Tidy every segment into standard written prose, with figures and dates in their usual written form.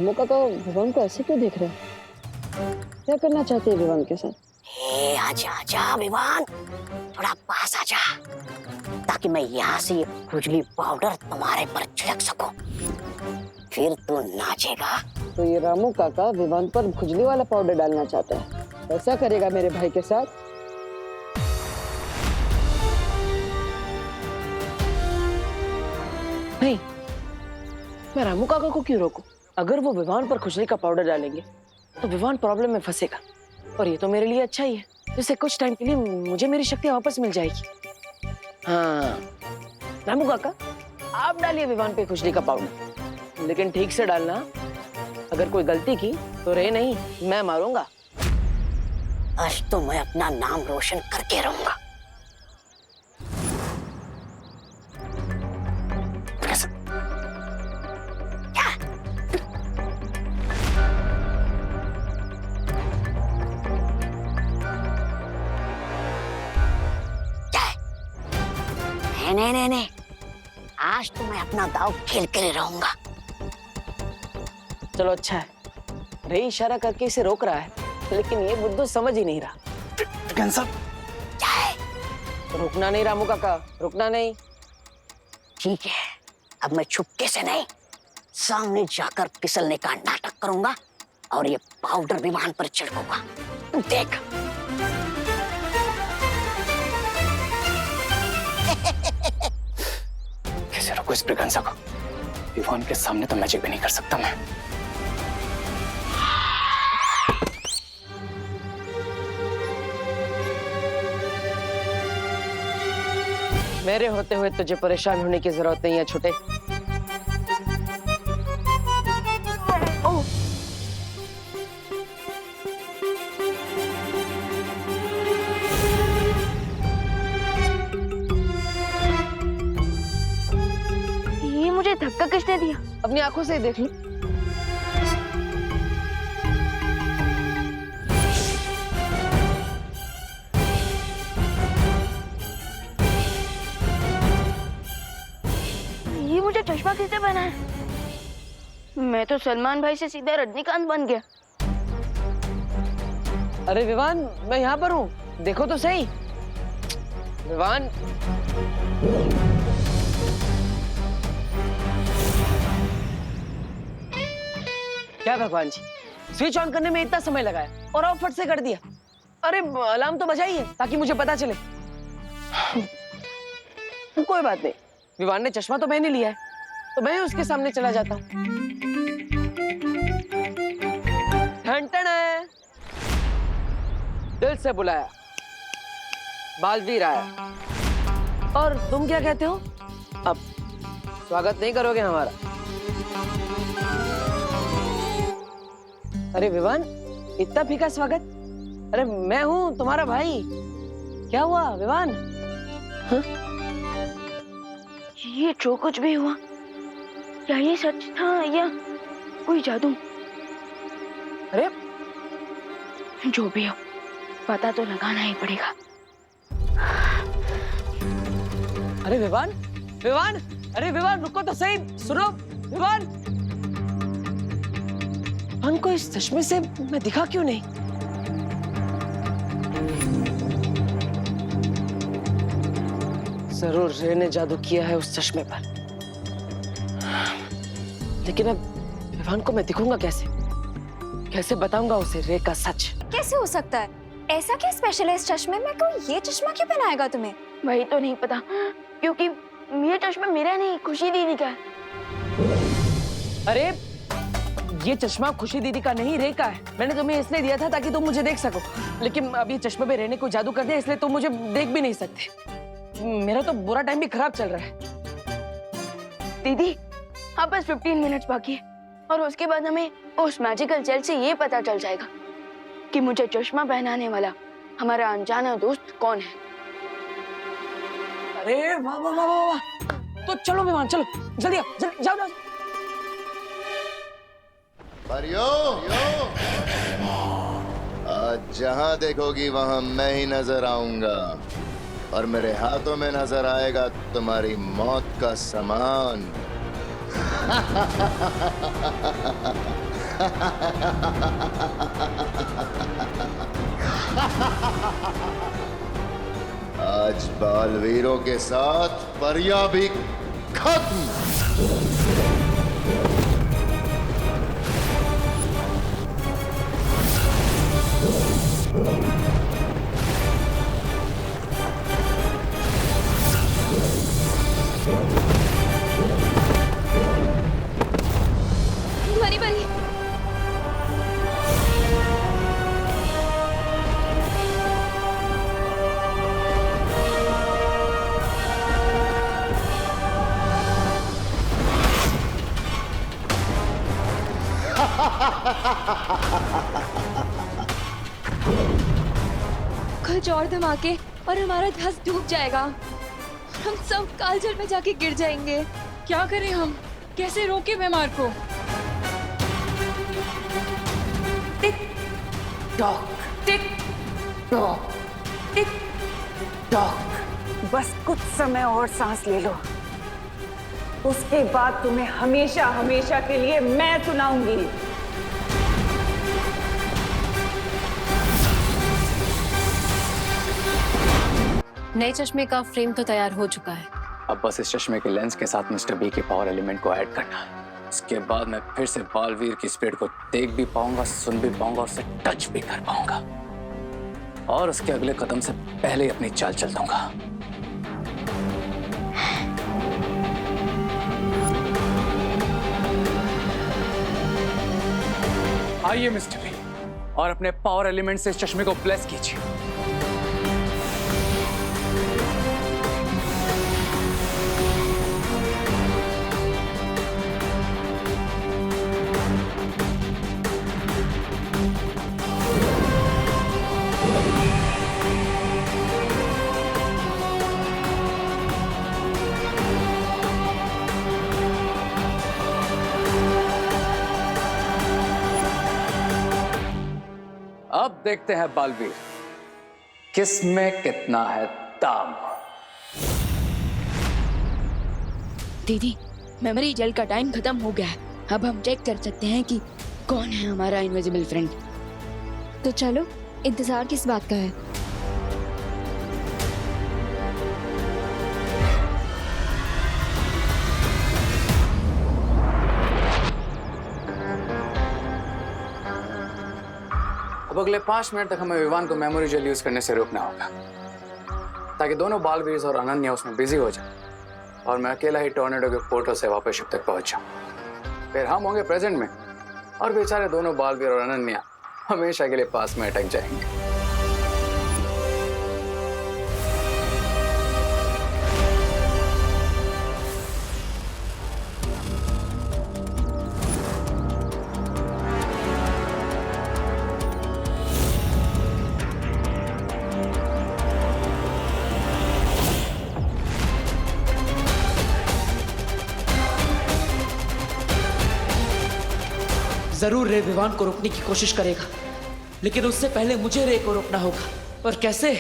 रामू काका विवान को ऐसे क्यों देख रहे हैं? क्या करना चाहते हैं विवान के साथ? आजा आजा विवान, थोड़ा पास आजा, ताकि मैं यहाँ से खुजली पाउडर तुम्हारे पर छिड़क सकूं, फिर तू नाचेगा। तो ये रामू काका विवान पर खुजली वाला पाउडर डालना चाहता है, ऐसा करेगा मेरे भाई के साथ? नहीं, मैं रामू काका को क्यों रोकूं? अगर वो विवान पर खुजली का पाउडर डालेंगे तो विवान प्रॉब्लम में फंसेगा, और ये तो मेरे लिए अच्छा ही है। इससे कुछ टाइम के लिए मुझे मेरी शक्ति वापस मिल जाएगी। हाँ रामू काका, आप डालिए विवान पे खुजली का पाउडर, लेकिन ठीक से डालना। अगर कोई गलती की तो रे नहीं, मैं मारूंगा। आज तो मैं अपना नाम रोशन करके रहूंगा। नहीं, आज तो मैं अपना दाव खेल कर रहूंगा। चलो अच्छा है, रे इशारा करके इसे रोक रहा है, लेकिन ये बुद्धू समझ ही नहीं रहा। क्या है? रुकना नहीं रामू काका, रुकना नहीं। ठीक है, अब मैं छुपके से नहीं, सामने जाकर फिसलने का नाटक करूंगा और ये पाउडर विमान पर छिड़कूंगा। देख। कैसे रोको इस ब्रिगेंसा को? विवान के सामने तो मैजिक भी नहीं कर सकता मैं। मेरे होते हुए तुझे परेशान होने की जरूरत नहीं है छोटे। ये मुझे धक्का किसने दिया? अपनी आंखों से ही देख लो। ये मुझे चश्मा किसने पहना है? मैं तो सलमान भाई से सीधा रजनीकांत बन गया। अरे विवान, मैं यहाँ पर हूँ, देखो तो सही। विवान, क्या भगवान जी, स्विच ऑन करने में इतना समय लगाया और आप फट से कर दिया। अरे अलार्म तो बजाइए ताकि मुझे पता चले। कोई बात नहीं, विवान ने चश्मा तो मैंने लिया है, तो मैं उसके सामने चला जाता हूँ। ठन है, दिल से बुलाया, बालवीर आया। और तुम क्या कहते हो? अब स्वागत नहीं करोगे हमारा? अरे विवान, इतना फीका स्वागत? अरे मैं हूँ तुम्हारा भाई। क्या हुआ विवान? हाँ? ये जो कुछ भी हुआ, क्या ये सच था या कोई जादू? अरे जो भी हो, पता तो लगाना ही पड़ेगा। अरे विवान, विवान, अरे विवान रुको तो सही, सुनो विवान। को इस चश्मे से मैं दिखा क्यों नहीं? जरूर रे ने जादू किया है उस चश्मे पर, लेकिन अब विवान को मैं दिखूंगा कैसे? कैसे बताऊंगा उसे रे का सच? कैसे हो सकता है? ऐसा क्या स्पेशल है इस चश्मे में? कोई ये चश्मा क्यों पहनाएगा तुम्हें? वही तो नहीं पता, क्योंकि ये चश्मा मेरा नहीं, खुशी दीदी का है। अरे ये चश्मा खुशी दीदी का नहीं, रे का है। मैंने तुम्हें इसलिए दिया था ताकि तुम मुझे देख सको, लेकिन अब ये चश्मे पे रे ने कोई जादू कर दिया, इसलिए तुम मुझे देख भी नहीं सकते। मेरा तो बुरा टाइम भी खराब चल रहा है। दीदी, हाँ बस 15 मिनट्स बाकी है और उसके बाद हमें उस मैजिकल जेल से ये पता चल जाएगा कि मुझे चश्मा पहनाने वाला हमारा अनजाना दोस्त कौन है। अरे वाह वाह वाह वाह, तो चलो विमान, चलो जल्दी आओ, जल्दी जाओ जाओ। परियो, आज जहां देखोगी वहां मैं ही नजर आऊंगा और मेरे हाथों में नजर आएगा तुम्हारी मौत का सामान। आज बालवीरों के साथ परिया भी खत्म। बरी बरी। कुछ और धमाके और हमारा धस डूब जाएगा। हम सब कालजल में जाके गिर जाएंगे। क्या करें हम? कैसे रोके बीमार को? Tick tock, tick tock, tick tock. बस कुछ समय और सांस ले लो, उसके बाद तुम्हें हमेशा हमेशा के लिए मैं सुनाऊंगी। नए चश्मे का फ्रेम तो तैयार हो चुका है। अब बस इस चश्मे के लेंस के साथ मिस्टर बी के पावर एलिमेंट को ऐड करना है। इसके बाद मैं फिर से बालवीर की स्पीड को देख भी पाऊंगा, सुन भी पाऊंगा, उससे टच भी कर पाऊंगा और उसके अगले कदम से पहले ही अपनी चाल चल दूंगा। आइए मिस्टर बी और अपने पावर एलिमेंट से इस चश्मे को ब्लेस कीजिए। अब देखते हैं बालवीर किस में कितना है दाम। दीदी, मेमोरी जेल का टाइम खत्म हो गया है। अब हम चेक कर सकते हैं कि कौन है हमारा इनविजिबल फ्रेंड। तो चलो, इंतजार किस बात का है? अब अगले 5 मिनट तक हमें विवान को मेमोरी जेल यूज करने से रोकना होगा ताकि दोनों बालवीर और अनन्या उसमें बिजी हो जाए और मैं अकेला ही टॉर्नेडो के पोर्टल से वापस शिप तक पहुंच जाऊं। फिर हम होंगे प्रेजेंट में और बेचारे दोनों बालवीर और अनन्या हमेशा के लिए पास में अटक जाएंगे। जरूर रे विवान को रोकने की कोशिश करेगा, लेकिन उससे पहले मुझे रे को रोकना होगा। और कैसे?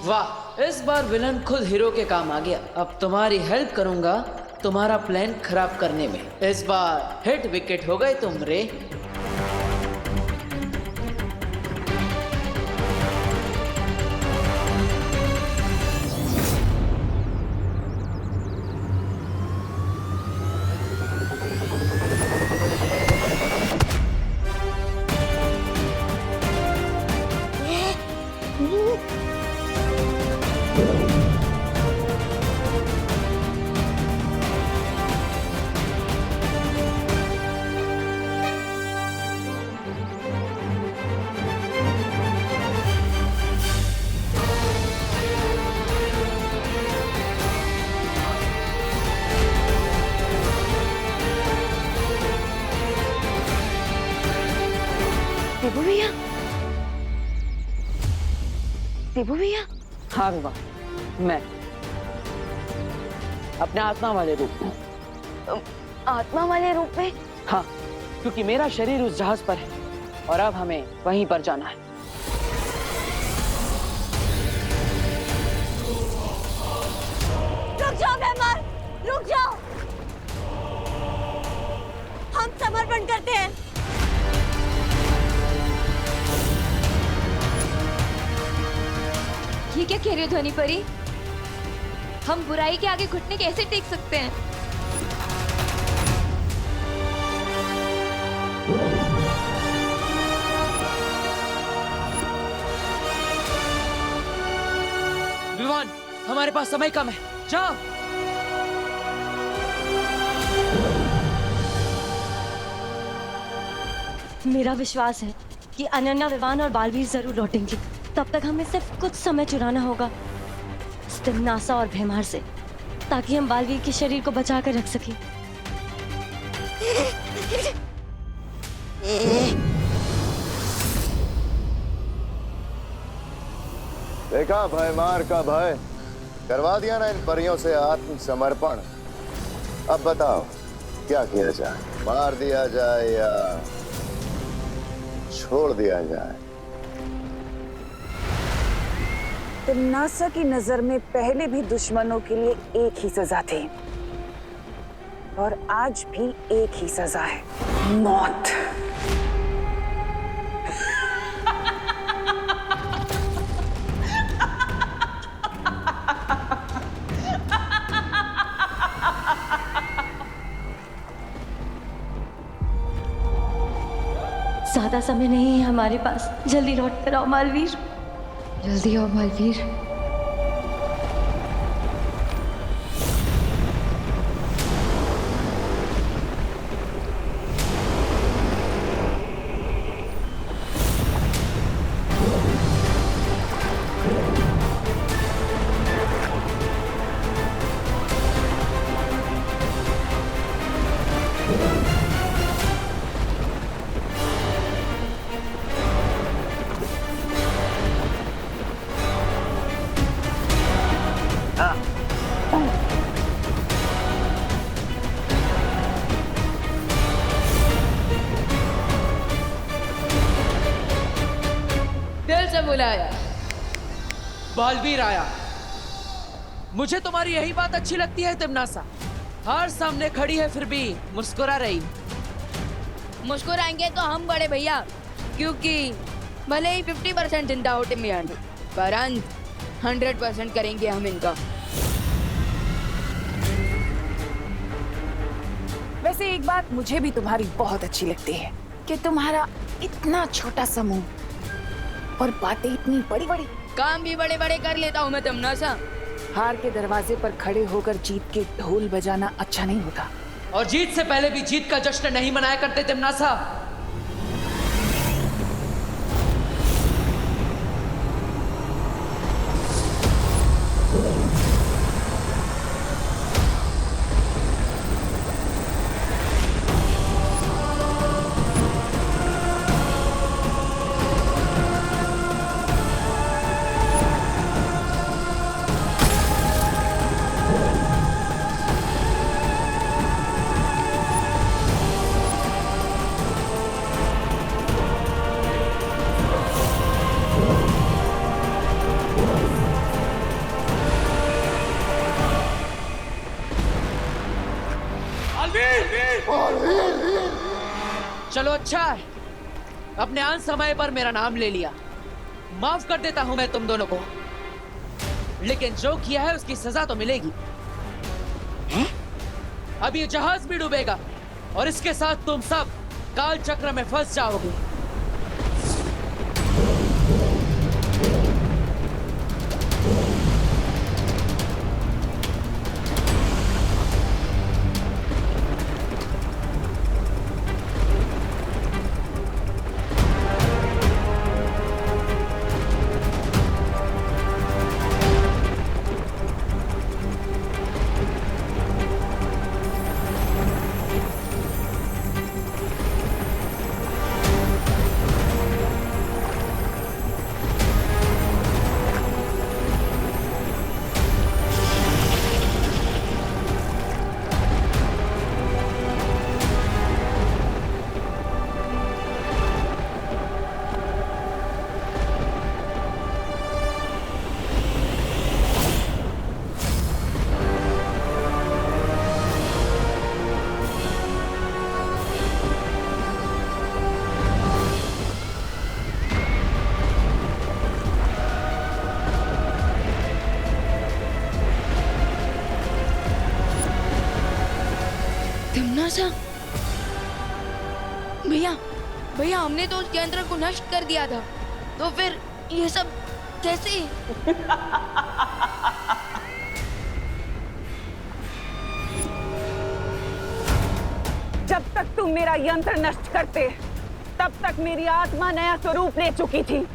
वाह, इस बार विलन खुद हीरो के काम आ गया। अब तुम्हारी हेल्प करूंगा तुम्हारा प्लान खराब करने में। इस बार हिट विकेट हो गए तुम रे। देबू भैया, देबू भैया। हाँ विवान, मैं अपने आत्मा वाले रूप में। आत्मा वाले रूप में? हाँ, क्योंकि मेरा शरीर उस जहाज पर है और अब हमें वहीं पर जाना है। रुक जाओ मेहमान, रुक जाओ। हम समर्पण करते हैं। ये क्या कह रही हो ध्वनि परी? हम बुराई के आगे घुटने कैसे टेक सकते हैं? विवान, हमारे पास समय कम है, जाओ। मेरा विश्वास है कि अनन्या, विवान और बालवीर जरूर लौटेंगे। तब तक हमें सिर्फ कुछ समय चुराना होगा उस तिम्नासा और भैमार से, ताकि हम बालवीर के शरीर को बचा कर रख सकें। देखा भयमार का भय, करवा दिया ना इन परियों से आत्मसमर्पण। अब बताओ क्या किया जाए, मार दिया जाए या छोड़ दिया जाए? तिम्नासा की नजर में पहले भी दुश्मनों के लिए एक ही सजा थी और आज भी एक ही सजा है, मौत। ज्यादा समय नहीं है हमारे पास, जल्दी लौट कर आओ मालवीर। जल्दी आओ मालवीर। दिल से बुलाया, बालवीर आया। मुझे तुम्हारी यही बात अच्छी लगती है तिम्नासा, हर सामने खड़ी है फिर भी मुस्कुरा रही। मुस्कुराएंगे तो हम बड़े भैया, क्योंकि भले ही 50% जिंदा हो टिम्मियान, पर अंत 100% करेंगे हम इनका। वैसे एक बात मुझे भी तुम्हारी बहुत अच्छी लगती है कि तुम्हारा इतना छोटा समूह और बातें इतनी बड़ी बड़ी। काम भी बड़े बड़े कर लेता हूँ मैं तिम्नासा। हार के दरवाजे पर खड़े होकर जीत के ढोल बजाना अच्छा नहीं होता। और जीत से पहले भी जीत का जश्न नहीं मनाया करते तिम्नासा। चलो अच्छा है, अपने आन समय पर मेरा नाम ले लिया, माफ कर देता हूं मैं तुम दोनों को, लेकिन जो किया है उसकी सजा तो मिलेगी। अब ये जहाज भी डूबेगा और इसके साथ तुम सब काल चक्र में फंस जाओगे। तिमनासा भैया भैया हमने तो उस यंत्र को नष्ट कर दिया था, तो फिर ये सब कैसे? जब तक तुम मेरा यंत्र नष्ट करते तब तक मेरी आत्मा नया स्वरूप ले चुकी थी।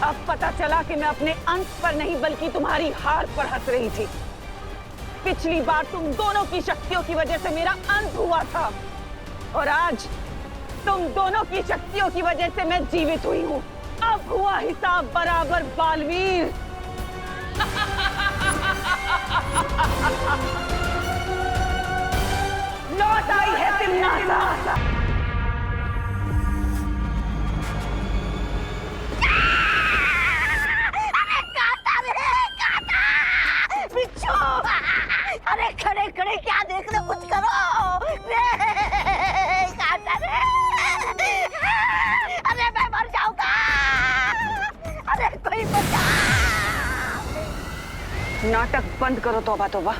अब पता चला कि मैं अपने अंत पर नहीं बल्कि तुम्हारी हार पर हंस रही थी। पिछली बार तुम दोनों की शक्तियों की वजह से मेरा अंत हुआ था और आज तुम दोनों की शक्तियों की वजह से मैं जीवित हुई हूँ। अब हुआ हिसाब बराबर बालवीर। लौट आई है तिमनासा। बिच्छू, अरे खड़े खड़े क्या देख रहे, कुछ करो रे, काटा रे, अरे मैं मर जाऊंगा, अरे कोई बचा। नाटक बंद करो तौबा तौबा।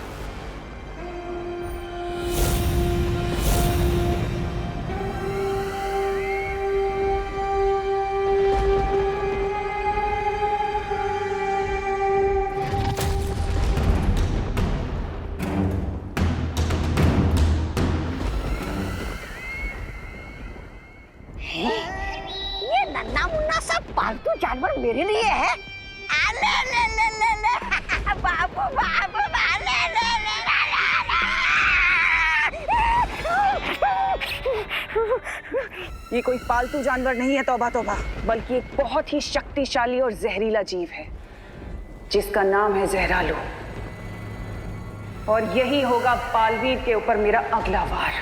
ये नन्ना मुन्ना सब पालतू जानवर मेरे लिए है। ले ले ले ले ले बाबू बाबू ले ले ले ये कोई पालतू जानवर नहीं है तौबा तौबा, बल्कि एक बहुत ही शक्तिशाली और जहरीला जीव है जिसका नाम है जहरालू। और यही होगा बालवीर के ऊपर मेरा अगला वार।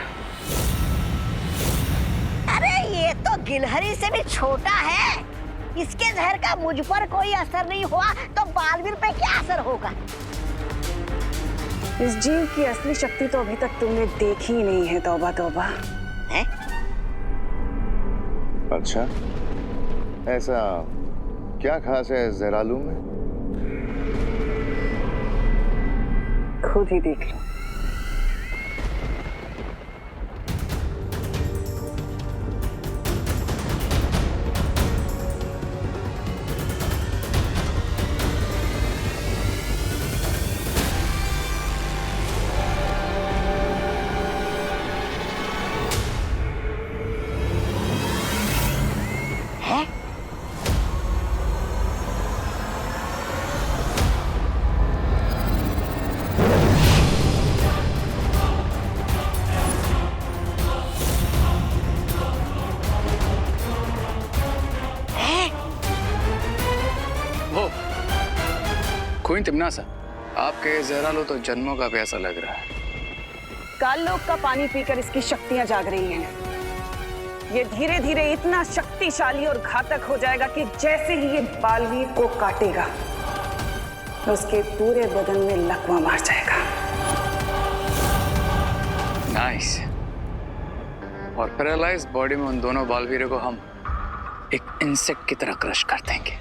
अरे ये तो गिलहरी से भी छोटा है, इसके जहर का मुझ पर कोई असर नहीं हुआ तो बालवीर पे क्या असर होगा? इस जीव की असली शक्ति तो अभी तक तुमने देखी ही नहीं है तौबा तौबा। है? अच्छा, ऐसा क्या खास है जहरालू में? खुद ही देख लो। क्वीन तिमनासा, आपके जहरालू तो जन्मों का प्यासा लग रहा है। काल लोक का पानी पीकर इसकी शक्तियां जाग रही हैं। ये धीरे धीरे इतना शक्तिशाली और घातक हो जाएगा कि जैसे ही ये बालवीर को काटेगा उसके पूरे बदन में लकवा मार जाएगा। नाइस। और पैरालाइज बॉडी में उन दोनों बालवीरों को हम एक इंसेक्ट की तरह क्रश कर देंगे।